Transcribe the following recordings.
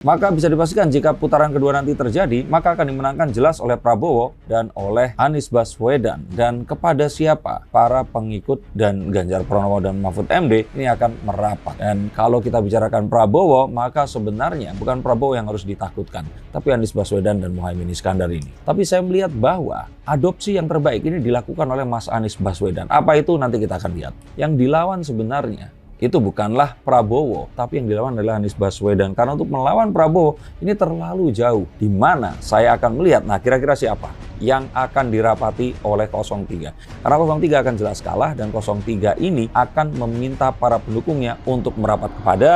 Maka bisa dipastikan jika putaran kedua nanti terjadi, maka akan dimenangkan jelas oleh Prabowo dan oleh Anies Baswedan. Dan kepada siapa? Para pengikut dan Ganjar Pranowo dan Mahfud MD ini akan merapat. Dan kalau kita bicarakan Prabowo, maka sebenarnya bukan Prabowo yang harus ditakutkan, tapi Anies Baswedan dan Muhaimin Iskandar ini. Tapi saya melihat bahwa adopsi yang terbaik ini dilakukan oleh Mas Anies Baswedan. Apa itu? Nanti kita akan lihat. Yang dilawan sebenarnya itu bukanlah Prabowo, tapi yang dilawan adalah Anies Baswedan. Karena untuk melawan Prabowo ini terlalu jauh. Di mana saya akan melihat, nah kira-kira siapa yang akan dirapati oleh 03. Karena 03 akan jelas kalah dan 03 ini akan meminta para pendukungnya untuk merapat kepada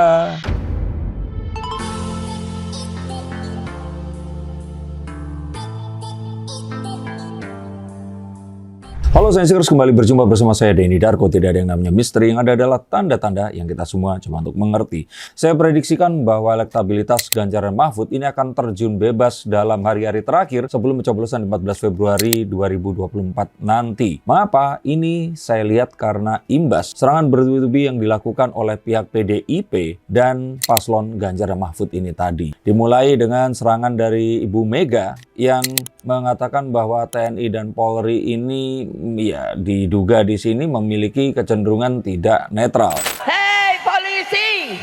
Halo Sensors, kembali berjumpa bersama saya Denny Darko. Tidak ada yang namanya misteri, yang ada adalah tanda-tanda yang kita semua coba untuk mengerti. Saya prediksikan bahwa elektabilitas Ganjar dan Mahfud ini akan terjun bebas dalam hari-hari terakhir sebelum pencoblosan 14 Februari 2024 nanti. Mengapa? Ini saya lihat karena imbas serangan bertubi-tubi yang dilakukan oleh pihak PDIP dan paslon Ganjar dan Mahfud ini tadi. Dimulai dengan serangan dari Ibu Mega yang mengatakan bahwa TNI dan Polri ini ya diduga di sini memiliki kecenderungan tidak netral. Hei polisi,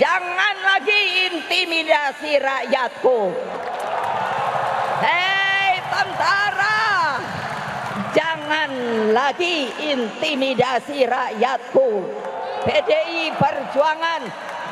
jangan lagi intimidasi rakyatku. Hei tentara, jangan lagi intimidasi rakyatku. PDI Perjuangan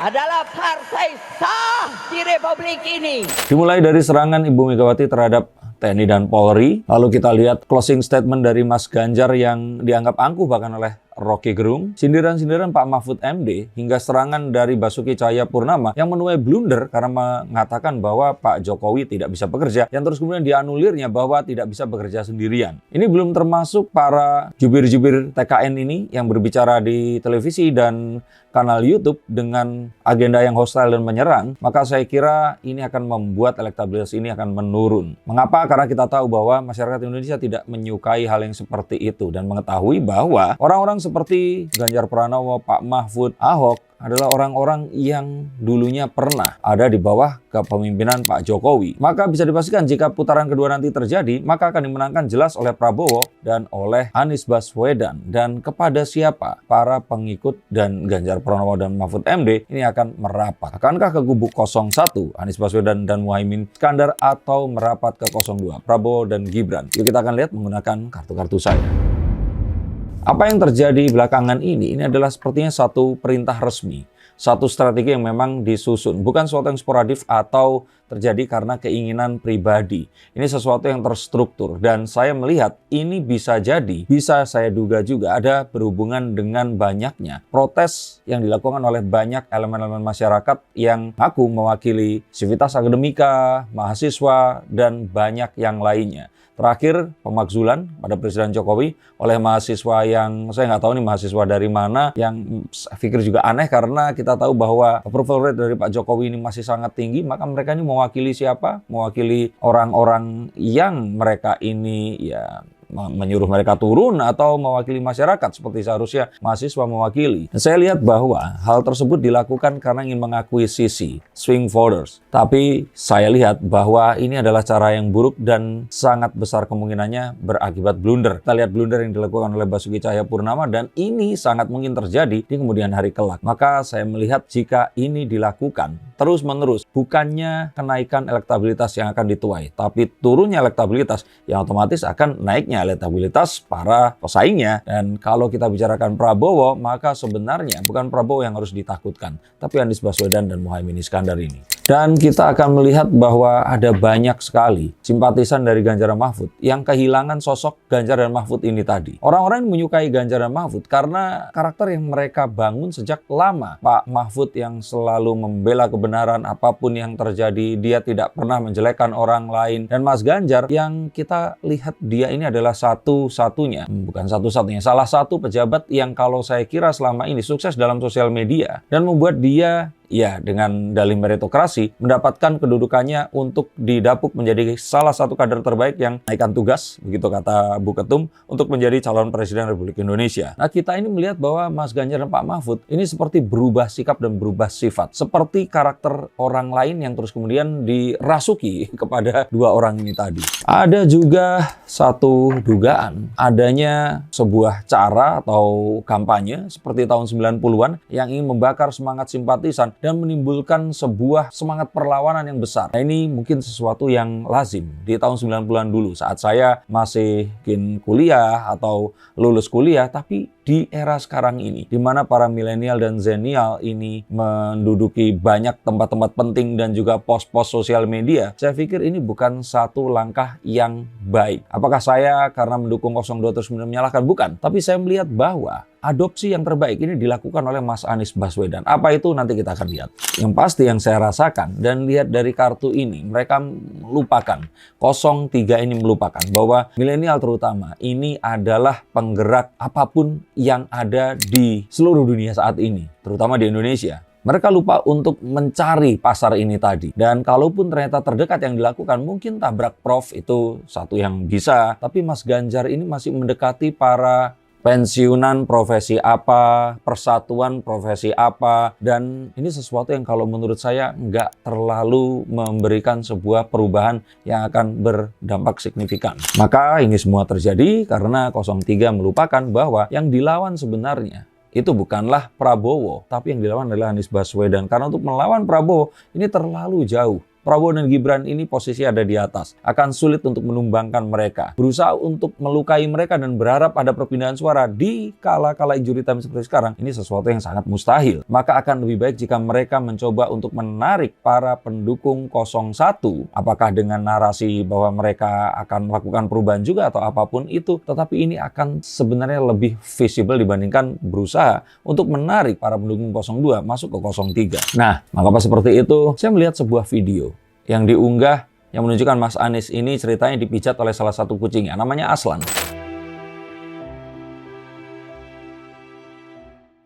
adalah partai sah di Republik ini. Dimulai dari serangan Ibu Megawati terhadap TNI dan Polri. Lalu kita lihat closing statement dari Mas Ganjar yang dianggap angkuh bahkan oleh Rocky Gerung, sindiran-sindiran Pak Mahfud MD, hingga serangan dari Basuki Cahayapurnama yang menuai blunder karena mengatakan bahwa Pak Jokowi tidak bisa bekerja, yang terus kemudian dianulirnya bahwa tidak bisa bekerja sendirian. Ini belum termasuk para jubir-jubir TKN ini yang berbicara di televisi dan kanal YouTube dengan agenda yang hostile dan menyerang, maka saya kira ini akan membuat elektabilitas ini akan menurun. Mengapa? Karena kita tahu bahwa masyarakat Indonesia tidak menyukai hal yang seperti itu dan mengetahui bahwa orang-orang seperti Ganjar Pranowo, Pak Mahfud, Ahok adalah orang-orang yang dulunya pernah ada di bawah kepemimpinan Pak Jokowi. Maka bisa dipastikan jika putaran kedua nanti terjadi, maka akan dimenangkan jelas oleh Prabowo dan oleh Anies Baswedan. Dan kepada siapa? Para pengikut dan Ganjar Pranowo dan Mahfud MD ini akan merapat. Akankah ke kubu 01, Anies Baswedan dan Muhaimin Iskandar, atau merapat ke 02, Prabowo dan Gibran? Yuk kita akan lihat menggunakan kartu-kartu saya. Apa yang terjadi belakangan ini adalah sepertinya satu perintah resmi, satu strategi yang memang disusun, bukan sesuatu yang sporadis atau terjadi karena keinginan pribadi. Ini sesuatu yang terstruktur dan saya melihat ini bisa jadi, bisa saya duga juga ada berhubungan dengan banyaknya protes yang dilakukan oleh banyak elemen-elemen masyarakat yang aku mewakili sivitas akademika, mahasiswa, dan banyak yang lainnya. Terakhir, pemakzulan pada Presiden Jokowi oleh mahasiswa yang saya nggak tahu nih mahasiswa dari mana, yang saya pikir juga aneh karena kita tahu bahwa approval rate dari Pak Jokowi ini masih sangat tinggi. Maka mereka ini mewakili siapa? Mewakili orang-orang yang mereka ini ya menyuruh mereka turun atau mewakili masyarakat seperti seharusnya mahasiswa mewakili. Dan saya lihat bahwa hal tersebut dilakukan karena ingin mengakuisisi swing voters. Tapi saya lihat bahwa ini adalah cara yang buruk dan sangat besar kemungkinannya berakibat blunder. Kita lihat blunder yang dilakukan oleh Basuki Cahayapurnama dan ini sangat mungkin terjadi di kemudian hari kelak. Maka saya melihat jika ini dilakukan terus-menerus, bukannya kenaikan elektabilitas yang akan dituai, tapi turunnya elektabilitas yang otomatis akan naiknya elektabilitas para pesaingnya. Dan kalau kita bicarakan Prabowo, maka sebenarnya bukan Prabowo yang harus ditakutkan, tapi Anies Baswedan dan Muhaimin Iskandar ini. Dan kita akan melihat bahwa ada banyak sekali simpatisan dari Ganjar dan Mahfud yang kehilangan sosok Ganjar dan Mahfud ini tadi. Orang-orang yang menyukai Ganjar dan Mahfud karena karakter yang mereka bangun sejak lama. Pak Mahfud yang selalu membela kebenaran apapun yang terjadi, dia tidak pernah menjelekkan orang lain. Dan Mas Ganjar yang kita lihat dia ini adalah satu-satunya, bukan satu-satunya, salah satu pejabat yang kalau saya kira selama ini sukses dalam sosial media dan membuat dia ya dengan dalih meritokrasi mendapatkan kedudukannya untuk didapuk menjadi salah satu kader terbaik yang naikkan tugas, begitu kata Bu Ketum, untuk menjadi calon presiden Republik Indonesia. Nah, kita ini melihat bahwa Mas Ganjar dan Pak Mahfud ini seperti berubah sikap dan berubah sifat, seperti karakter orang lain yang terus kemudian dirasuki kepada dua orang ini tadi. Ada juga satu dugaan adanya sebuah cara atau kampanye seperti tahun 90-an yang ingin membakar semangat simpatisan dan menimbulkan sebuah semangat perlawanan yang besar. Nah, ini mungkin sesuatu yang lazim di tahun 90-an dulu saat saya masih kuliah atau lulus kuliah, tapi di era sekarang ini, di mana para milenial dan zenial ini menduduki banyak tempat-tempat penting dan juga pos-pos sosial media, saya pikir ini bukan satu langkah yang baik. Apakah saya karena mendukung 02 terus menyalahkan? Bukan. Tapi saya melihat bahwa adopsi yang terbaik ini dilakukan oleh Mas Anies Baswedan. Apa itu nanti kita akan lihat. Yang pasti yang saya rasakan dan lihat dari kartu ini, mereka melupakan, 03 ini melupakan bahwa milenial terutama ini adalah penggerak apapun yang ada di seluruh dunia saat ini, terutama di Indonesia. Mereka lupa untuk mencari pasar ini tadi. Dan kalaupun ternyata terdekat yang dilakukan, mungkin tabrak prof itu satu yang bisa. Tapi Mas Ganjar ini masih mendekati para pensiunan profesi apa, persatuan profesi apa, dan ini sesuatu yang kalau menurut saya nggak terlalu memberikan sebuah perubahan yang akan berdampak signifikan. Maka ini semua terjadi karena 03 melupakan bahwa yang dilawan sebenarnya itu bukanlah Prabowo, tapi yang dilawan adalah Anies Baswedan. Karena untuk melawan Prabowo ini terlalu jauh. Prabowo dan Gibran ini posisi ada di atas. Akan sulit untuk menumbangkan mereka. Berusaha untuk melukai mereka dan berharap ada perpindahan suara di kala-kala injury time seperti sekarang. Ini sesuatu yang sangat mustahil. Maka akan lebih baik jika mereka mencoba untuk menarik para pendukung 01. Apakah dengan narasi bahwa mereka akan melakukan perubahan juga atau apapun itu. Tetapi ini akan sebenarnya lebih visible dibandingkan berusaha untuk menarik para pendukung 02 masuk ke 03. Nah, maka seperti itu saya melihat sebuah video yang diunggah yang menunjukkan Mas Anies ini ceritanya dipijat oleh salah satu kucingnya, namanya Aslan.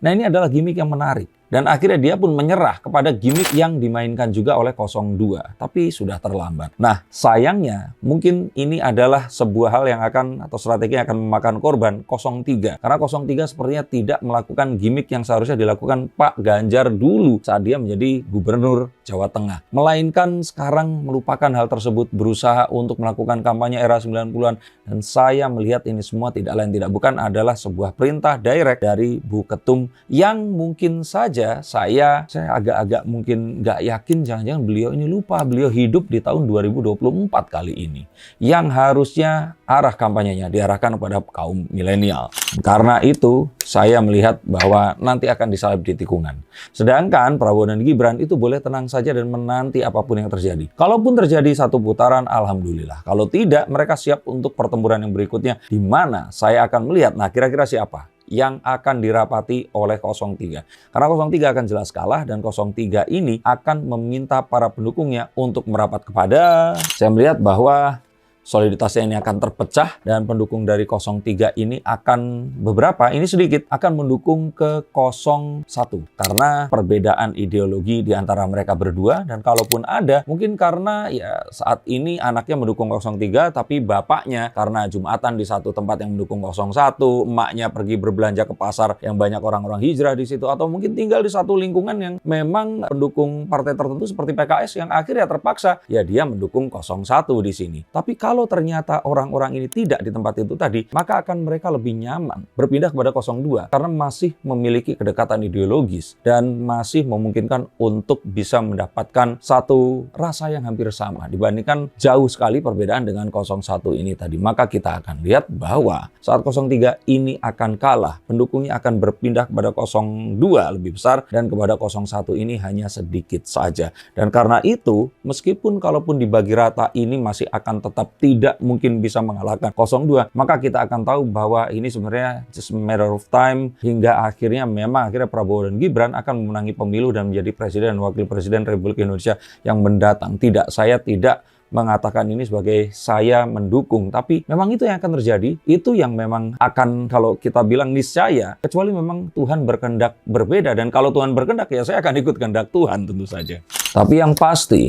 Nah, ini adalah gimmick yang menarik. Dan akhirnya dia pun menyerah kepada gimmick yang dimainkan juga oleh 02. Tapi sudah terlambat. Nah, sayangnya mungkin ini adalah sebuah hal yang akan atau strategi yang akan memakan korban 03. Karena 03 sepertinya tidak melakukan gimmick yang seharusnya dilakukan Pak Ganjar dulu saat dia menjadi gubernur Jawa Tengah. Melainkan sekarang melupakan hal tersebut, berusaha untuk melakukan kampanye era 90-an. Dan saya melihat ini semua tidak lain tidak bukan adalah sebuah perintah direct dari Bu Ketum yang mungkin saja saya agak-agak mungkin nggak yakin jangan-jangan beliau ini lupa beliau hidup di tahun 2024 kali ini. Yang harusnya arah kampanyenya diarahkan kepada kaum milenial. Karena itu saya melihat bahwa nanti akan disalib di tikungan. Sedangkan Prabowo dan Gibran itu boleh tenang saja dan menanti apapun yang terjadi. Kalaupun terjadi satu putaran, alhamdulillah. Kalau tidak, mereka siap untuk pertempuran yang berikutnya. Di mana saya akan melihat, nah kira-kira siapa yang akan dirapati oleh 03. Karena 03 akan jelas kalah dan 03 ini akan meminta para pendukungnya untuk merapat kepada, saya melihat bahwa soliditasnya ini akan terpecah dan pendukung dari 03 ini akan beberapa, ini sedikit, akan mendukung ke 01 karena perbedaan ideologi di antara mereka berdua. Dan kalaupun ada, mungkin karena ya saat ini anaknya mendukung 03 tapi bapaknya karena Jumatan di satu tempat yang mendukung 01, emaknya pergi berbelanja ke pasar yang banyak orang-orang hijrah di situ, atau mungkin tinggal di satu lingkungan yang memang pendukung partai tertentu seperti PKS yang akhirnya terpaksa ya dia mendukung 01 di sini. Tapi kalau ternyata orang-orang ini tidak di tempat itu tadi, maka akan mereka lebih nyaman berpindah kepada 02 karena masih memiliki kedekatan ideologis dan masih memungkinkan untuk bisa mendapatkan satu rasa yang hampir sama dibandingkan jauh sekali perbedaan dengan 01 ini tadi. Maka kita akan lihat bahwa saat 03 ini akan kalah, pendukungnya akan berpindah kepada 02 lebih besar dan kepada 01 ini hanya sedikit saja. Dan karena itu, meskipun kalaupun dibagi rata ini masih akan tetap tidak mungkin bisa mengalahkan 02, maka kita akan tahu bahwa ini sebenarnya just a matter of time hingga akhirnya Prabowo dan Gibran akan memenangi pemilu dan menjadi presiden dan wakil presiden Republik Indonesia yang mendatang. Saya tidak mengatakan ini sebagai saya mendukung, tapi memang itu yang akan terjadi, itu yang memang akan kalau kita bilang niscaya, kecuali memang Tuhan berkehendak berbeda, dan kalau Tuhan berkehendak ya saya akan ikut kehendak Tuhan tentu saja. Tapi yang pasti,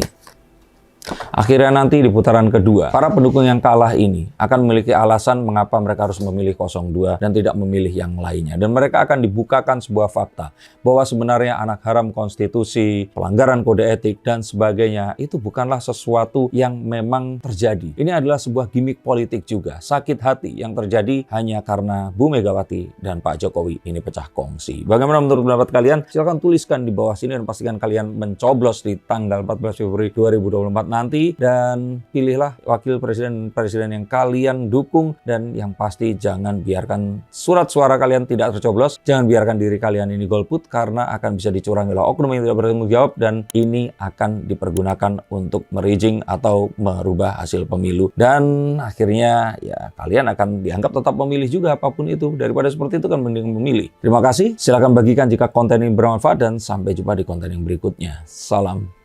akhirnya nanti di putaran kedua, para pendukung yang kalah ini akan memiliki alasan mengapa mereka harus memilih 02 dan tidak memilih yang lainnya. Dan mereka akan dibukakan sebuah fakta bahwa sebenarnya anak haram konstitusi, pelanggaran kode etik, dan sebagainya itu bukanlah sesuatu yang memang terjadi. Ini adalah sebuah gimmick politik juga. Sakit hati yang terjadi hanya karena Bu Megawati dan Pak Jokowi ini pecah kongsi. Bagaimana menurut pendapat kalian? Silahkan tuliskan di bawah sini dan pastikan kalian mencoblos di tanggal 14 Februari 2024 nanti, dan pilihlah wakil presiden yang kalian dukung, dan yang pasti jangan biarkan surat suara kalian tidak tercoblos, jangan biarkan diri kalian ini golput karena akan bisa dicurangi oleh oknum yang tidak bertanggung jawab, dan ini akan dipergunakan untuk merigging atau merubah hasil pemilu, dan akhirnya ya kalian akan dianggap tetap memilih juga apapun itu. Daripada seperti itu kan mending memilih. Terima kasih, silakan bagikan jika konten ini bermanfaat, dan sampai jumpa di konten yang berikutnya. Salam